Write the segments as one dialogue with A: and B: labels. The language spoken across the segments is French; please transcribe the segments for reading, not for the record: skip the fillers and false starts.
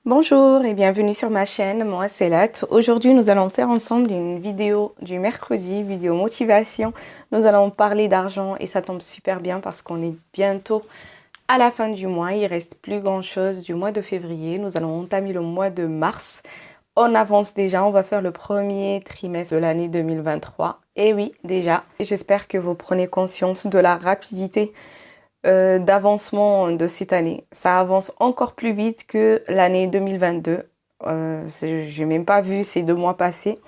A: Bonjour et bienvenue sur ma chaîne, moi c'est Lat. Aujourd'hui nous allons faire ensemble une vidéo du mercredi, vidéo motivation. Nous allons parler d'argent et ça tombe super bien parce qu'on est bientôt à la fin du mois. Il reste plus grand chose du mois de février. Nous allons entamer le mois de mars. On avance déjà, on va faire le premier trimestre de l'année 2023. Et oui, déjà, j'espère que vous prenez conscience de la rapidité d'avancement de cette année. Ça avance encore plus vite que l'année 2022. J'ai même pas vu ces 2 mois passer.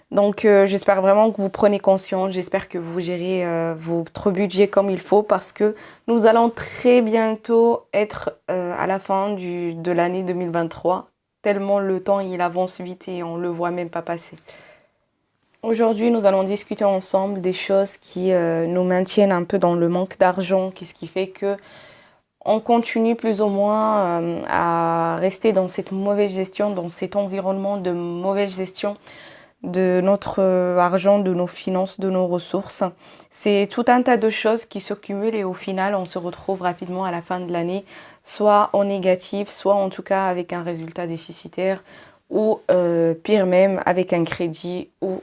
A: Donc j'espère vraiment que vous prenez conscience. J'espère que vous gérez votre budget comme il faut parce que nous allons très bientôt être à la fin de l'année 2023. Tellement le temps il avance vite et on le voit même pas passer. Aujourd'hui, nous allons discuter ensemble des choses qui nous maintiennent un peu dans le manque d'argent, qu'est-ce qui fait que on continue plus ou moins à rester dans cette mauvaise gestion, dans cet environnement de mauvaise gestion de notre argent, de nos finances, de nos ressources. C'est tout un tas de choses qui se cumulent et au final, on se retrouve rapidement à la fin de l'année, soit en négatif, soit en tout cas avec un résultat déficitaire ou pire même avec un crédit ou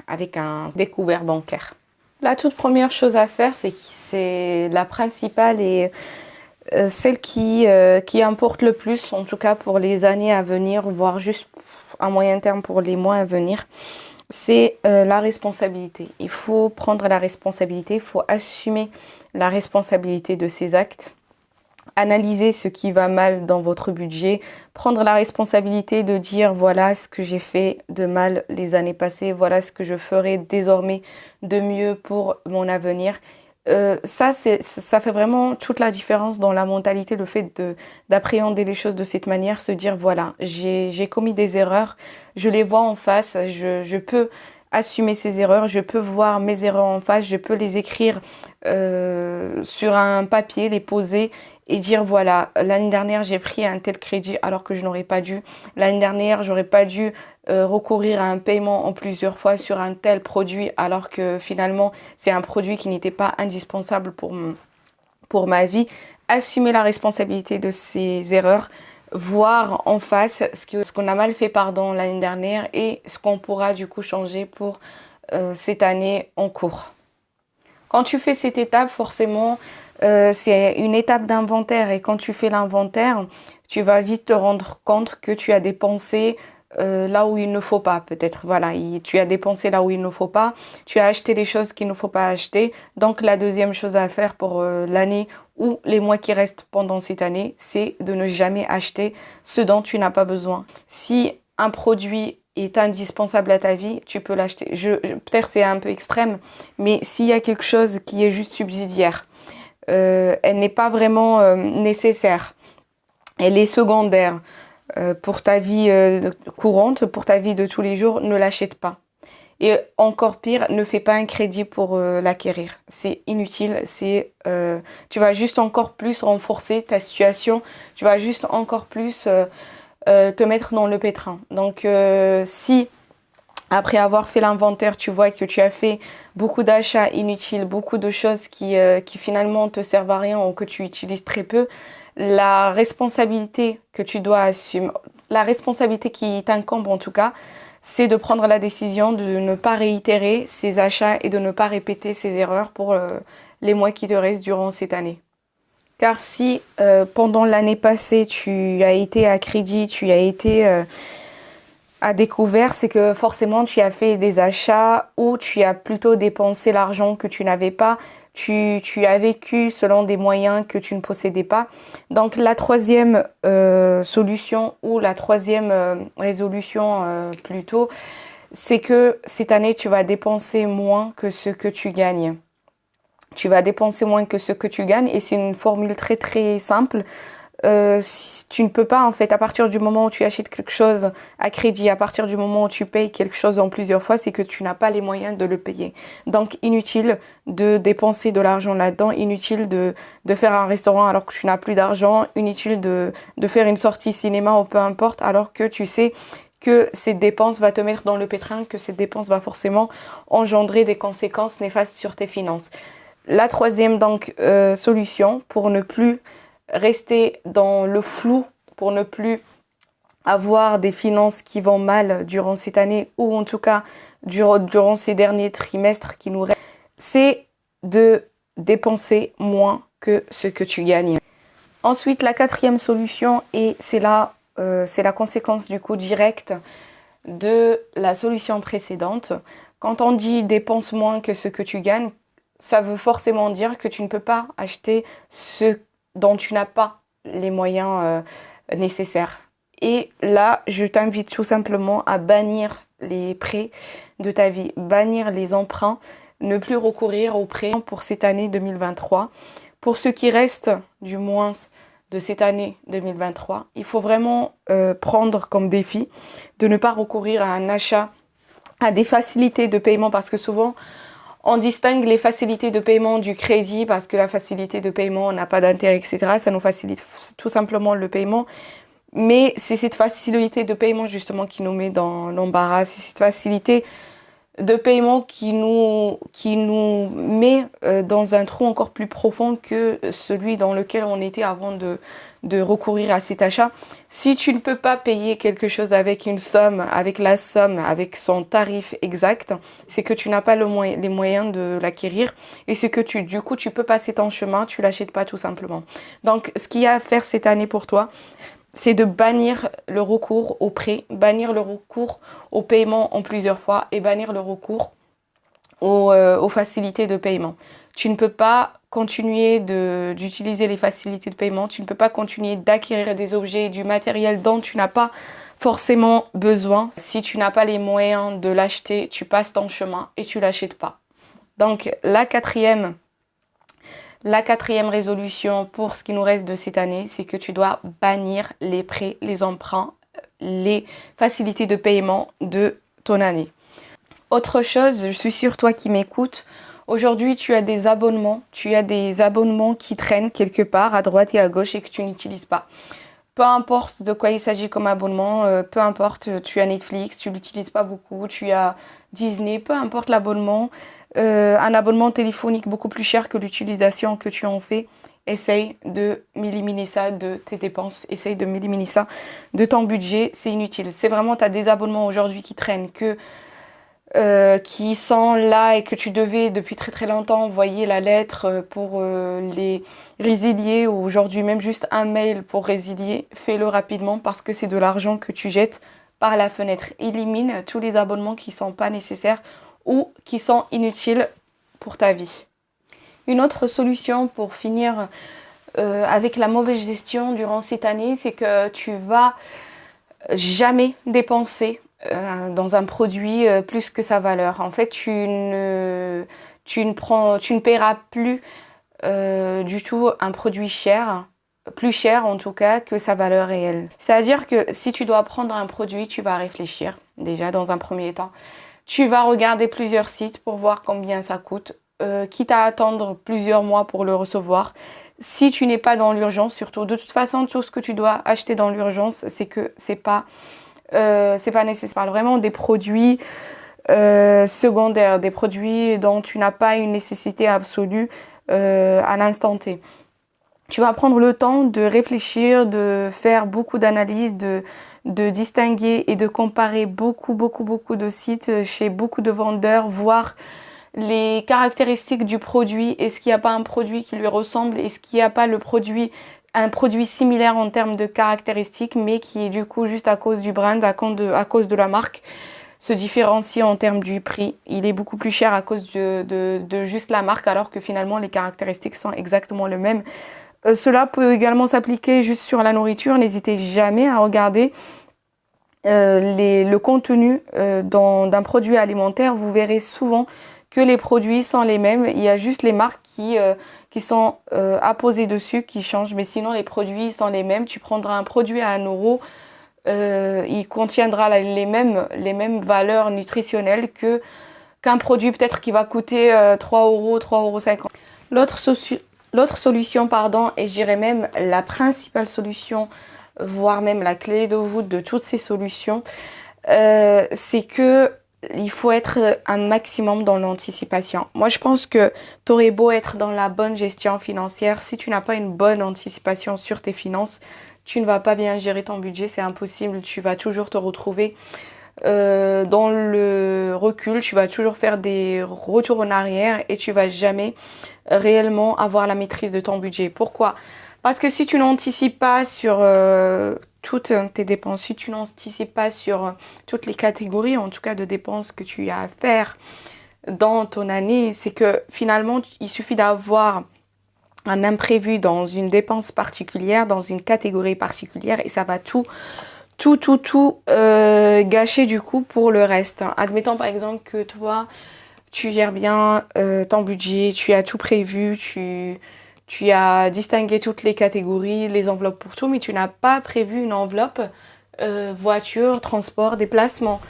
A: avec un découvert bancaire. La toute première chose à faire, c'est la principale et celle qui importe le plus, en tout cas pour les années à venir, voire juste à moyen terme pour les mois à venir, c'est la responsabilité. Il faut prendre la responsabilité, il faut assumer la responsabilité de ses actes. Analyser ce qui va mal dans votre budget, prendre la responsabilité de dire voilà ce que j'ai fait de mal les années passées, voilà ce que je ferai désormais de mieux pour mon avenir. Ça fait vraiment toute la différence dans la mentalité, le fait d'appréhender les choses de cette manière, se dire voilà, j'ai commis des erreurs, je les vois en face, je peux assumer ces erreurs, je peux voir mes erreurs en face, je peux les écrire sur un papier, les poser et dire voilà, l'année dernière j'ai pris un tel crédit alors que je n'aurais pas dû. L'année dernière j'aurais pas dû recourir à un paiement en plusieurs fois sur un tel produit alors que finalement c'est un produit qui n'était pas indispensable pour ma vie. Assumer la responsabilité de ces erreurs, voir en face ce qu'on a mal fait l'année dernière et ce qu'on pourra du coup changer pour cette année en cours. Quand tu fais cette étape, forcément, c'est une étape d'inventaire. Et quand tu fais l'inventaire, tu vas vite te rendre compte que tu as dépensé là où il ne faut pas, peut-être. Voilà, tu as dépensé là où il ne faut pas. Tu as acheté les choses qu'il ne faut pas acheter. Donc, la deuxième chose à faire pour l'année ou les mois qui restent pendant cette année, c'est de ne jamais acheter ce dont tu n'as pas besoin. Si un produit est indispensable à ta vie, tu peux l'acheter. Peut-être c'est un peu extrême, mais s'il y a quelque chose qui est juste subsidiaire, elle n'est pas vraiment nécessaire, elle est secondaire pour ta vie courante, pour ta vie de tous les jours, ne l'achète pas. Et encore pire, ne fais pas un crédit pour l'acquérir. C'est inutile, tu vas juste encore plus renforcer ta situation, tu vas juste encore plus te mettre dans le pétrin. Donc si après avoir fait l'inventaire, tu vois que tu as fait beaucoup d'achats inutiles, beaucoup de choses qui finalement te servent à rien ou que tu utilises très peu, la responsabilité que tu dois assumer, la responsabilité qui t'incombe en tout cas, c'est de prendre la décision de ne pas réitérer ces achats et de ne pas répéter ces erreurs pour les mois qui te restent durant cette année. Car si pendant l'année passée, tu as été à crédit, tu as été à découvert, c'est que forcément tu as fait des achats ou tu as plutôt dépensé l'argent que tu n'avais pas, tu as vécu selon des moyens que tu ne possédais pas. Donc la troisième solution ou la troisième résolution plutôt, c'est que cette année tu vas dépenser moins que ce que tu gagnes. Tu vas dépenser moins que ce que tu gagnes et c'est une formule très très simple. Si tu ne peux pas en fait, à partir du moment où tu achètes quelque chose à crédit, à partir du moment où tu payes quelque chose en plusieurs fois, c'est que tu n'as pas les moyens de le payer. Donc inutile de dépenser de l'argent là-dedans, inutile de faire un restaurant alors que tu n'as plus d'argent, inutile de faire une sortie cinéma ou peu importe alors que tu sais que cette dépense va te mettre dans le pétrin, que cette dépense va forcément engendrer des conséquences néfastes sur tes finances. La troisième donc solution pour ne plus rester dans le flou, pour ne plus avoir des finances qui vont mal durant cette année ou en tout cas durant ces derniers trimestres qui nous restent, c'est de dépenser moins que ce que tu gagnes. Ensuite, la quatrième solution, et c'est la conséquence du coup directe de la solution précédente. Quand on dit dépense moins que ce que tu gagnes, ça veut forcément dire que tu ne peux pas acheter ce dont tu n'as pas les moyens nécessaires. Et là, je t'invite tout simplement à bannir les prêts de ta vie, bannir les emprunts, ne plus recourir aux prêts pour cette année 2023. Pour ce qui reste, du moins, de cette année 2023, il faut vraiment prendre comme défi de ne pas recourir à un achat, à des facilités de paiement, parce que souvent, on distingue les facilités de paiement du crédit, parce que la facilité de paiement n'a pas d'intérêt, etc. Ça nous facilite tout simplement le paiement. Mais c'est cette facilité de paiement justement qui nous met dans l'embarras. C'est cette facilité de paiement qui nous met dans un trou encore plus profond que celui dans lequel on était avant de recourir à cet achat. Si tu ne peux pas payer quelque chose avec une somme, avec la somme, avec son tarif exact, c'est que tu n'as pas les moyens de l'acquérir et c'est que du coup tu peux passer ton chemin, tu l'achètes pas tout simplement. Donc ce qu'il y a à faire cette année pour toi, c'est de bannir le recours au prêt, bannir le recours au paiement en plusieurs fois et bannir le recours aux facilités de paiement. Tu ne peux pas continuer d'utiliser les facilités de paiement, tu ne peux pas continuer d'acquérir des objets, du matériel dont tu n'as pas forcément besoin. Si tu n'as pas les moyens de l'acheter, tu passes ton chemin et tu l'achètes pas. Donc la quatrième résolution pour ce qui nous reste de cette année, c'est que tu dois bannir les prêts, les emprunts, les facilités de paiement de ton année. Autre chose, je suis sûre, toi qui m'écoutes, aujourd'hui tu as des abonnements qui traînent quelque part à droite et à gauche et que tu n'utilises pas. Peu importe de quoi il s'agit comme abonnement, peu importe, tu as Netflix, tu l'utilises pas beaucoup, tu as Disney, peu importe l'abonnement, un abonnement téléphonique beaucoup plus cher que l'utilisation que tu en fais, essaye de m'éliminer ça de tes dépenses, essaye de m'éliminer ça de ton budget, c'est inutile. C'est vraiment, tu as des abonnements aujourd'hui qui traînent, qui sont là et que tu devais depuis très très longtemps envoyer la lettre pour les résilier ou aujourd'hui même juste un mail pour résilier, fais-le rapidement parce que c'est de l'argent que tu jettes par la fenêtre. Élimine tous les abonnements qui ne sont pas nécessaires ou qui sont inutiles pour ta vie. Une autre solution pour finir avec la mauvaise gestion durant cette année, c'est que tu vas jamais dépenser dans un produit plus que sa valeur. En fait, tu ne paieras plus du tout un produit cher, plus cher en tout cas que sa valeur réelle. C'est-à-dire que si tu dois prendre un produit, tu vas réfléchir déjà dans un premier temps. Tu vas regarder plusieurs sites pour voir combien ça coûte, quitte à attendre plusieurs mois pour le recevoir. Si tu n'es pas dans l'urgence, surtout, de toute façon, tout ce que tu dois acheter dans l'urgence, c'est que c'est pas nécessaire. Je parle vraiment des produits secondaires, des produits dont tu n'as pas une nécessité absolue à l'instant T. Tu vas prendre le temps de réfléchir, de faire beaucoup d'analyses, de distinguer et de comparer beaucoup de sites chez beaucoup de vendeurs, voir les caractéristiques du produit. Est-ce qu'il n'y a pas un produit qui lui ressemble? Est-ce qu'il n'y a pas un produit similaire en termes de caractéristiques, mais qui est du coup juste à cause du brand, à cause de la marque, se différencie en termes du prix. Il est beaucoup plus cher à cause de juste la marque, alors que finalement les caractéristiques sont exactement les mêmes. Cela peut également s'appliquer juste sur la nourriture. N'hésitez jamais à regarder le contenu d'un produit alimentaire. Vous verrez souvent que les produits sont les mêmes. Il y a juste les marques qui sont apposées dessus qui changent. Mais sinon, les produits sont les mêmes. Tu prendras un produit à 1 euro. Il contiendra les mêmes valeurs nutritionnelles qu'un produit peut-être qui va coûter 3 euros, 3,50 €. L'autre solution, et je dirais même la principale solution, voire même la clé de voûte de toutes ces solutions, c'est que il faut être un maximum dans l'anticipation. Moi, je pense que tu aurais beau être dans la bonne gestion financière, si tu n'as pas une bonne anticipation sur tes finances, tu ne vas pas bien gérer ton budget, c'est impossible. Tu vas toujours te retrouver dans le recul, tu vas toujours faire des retours en arrière et tu vas jamais réellement avoir la maîtrise de ton budget. Pourquoi? Parce que si tu n'anticipes pas sur toutes tes dépenses, si tu n'anticipes pas sur toutes les catégories, en tout cas de dépenses que tu as à faire dans ton année, c'est que finalement, il suffit d'avoir un imprévu dans une dépense particulière, dans une catégorie particulière, et ça va tout gâcher du coup pour le reste. Admettons par exemple que toi, tu gères bien ton budget, tu as tout prévu, tu as distingué toutes les catégories, les enveloppes pour tout, mais tu n'as pas prévu une enveloppe voiture, transport, déplacement.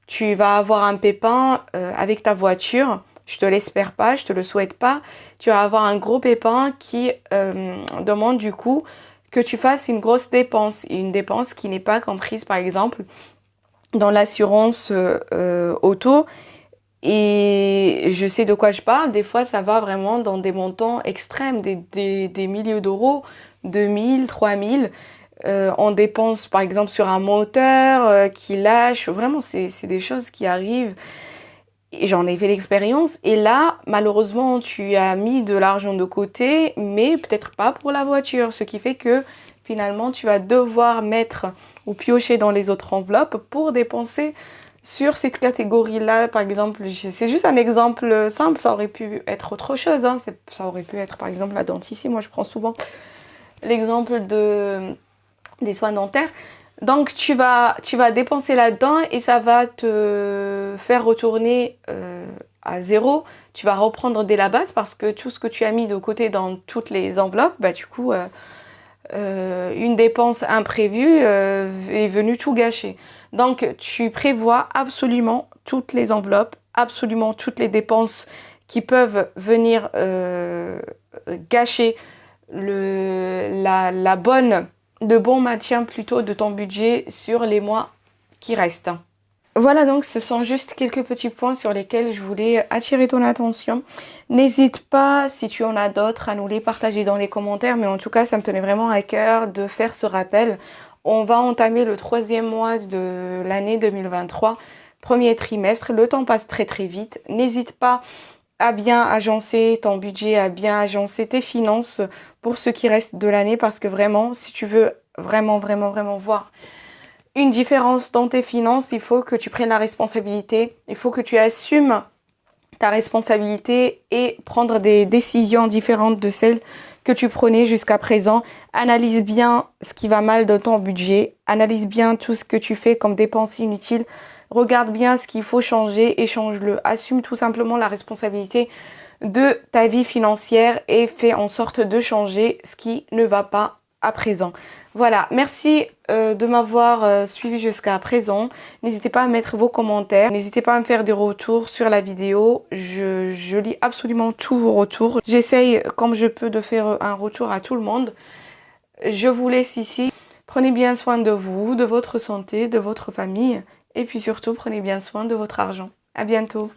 A: Tu vas avoir un pépin avec ta voiture. Je te l'espère pas, je te le souhaite pas. Tu vas avoir un gros pépin qui demande du coup que tu fasses une grosse dépense. Une dépense qui n'est pas comprise par exemple dans l'assurance auto. Et je sais de quoi je parle. Des fois, ça va vraiment dans des montants extrêmes, des milliers d'euros, 2000, 3000. On dépense par exemple sur un moteur qui lâche. Vraiment, c'est des choses qui arrivent. Et j'en ai fait l'expérience. Et là, malheureusement, tu as mis de l'argent de côté, mais peut-être pas pour la voiture. Ce qui fait que finalement, tu vas devoir mettre ou piocher dans les autres enveloppes pour dépenser sur cette catégorie-là. Par exemple, c'est juste un exemple simple. Ça aurait pu être autre chose. Hein. Ça aurait pu être par exemple la dentition. Moi, je prends souvent l'exemple des soins dentaires. Donc tu vas dépenser là-dedans et ça va te faire retourner à zéro. Tu vas reprendre dès la base parce que tout ce que tu as mis de côté dans toutes les enveloppes, bah du coup une dépense imprévue est venue tout gâcher. Donc tu prévois absolument toutes les enveloppes, absolument toutes les dépenses qui peuvent venir gâcher le bon maintien plutôt de ton budget sur les mois qui restent. Voilà, donc ce sont juste quelques petits points sur lesquels je voulais attirer ton attention. N'hésite pas, si tu en as d'autres, à nous les partager dans les commentaires, mais en tout cas, ça me tenait vraiment à cœur de faire ce rappel. On va entamer le 3e mois de l'année 2023, premier trimestre. Le temps passe très très vite. N'hésite pas à bien agencer ton budget, à bien agencer tes finances pour ce qui reste de l'année, parce que vraiment, si tu veux vraiment voir une différence dans tes finances, il faut que tu prennes la responsabilité, il faut que tu assumes ta responsabilité et prendre des décisions différentes de celles que tu prenais jusqu'à présent. Analyse bien ce qui va mal dans ton budget, analyse bien tout ce que tu fais comme dépenses inutiles. Regarde bien ce qu'il faut changer et change-le. Assume tout simplement la responsabilité de ta vie financière et fais en sorte de changer ce qui ne va pas à présent. Voilà, merci de m'avoir suivi jusqu'à présent. N'hésitez pas à mettre vos commentaires. N'hésitez pas à me faire des retours sur la vidéo. Je lis absolument tous vos retours. J'essaye comme je peux de faire un retour à tout le monde. Je vous laisse ici. Prenez bien soin de vous, de votre santé, de votre famille. Et puis surtout, prenez bien soin de votre argent. À bientôt.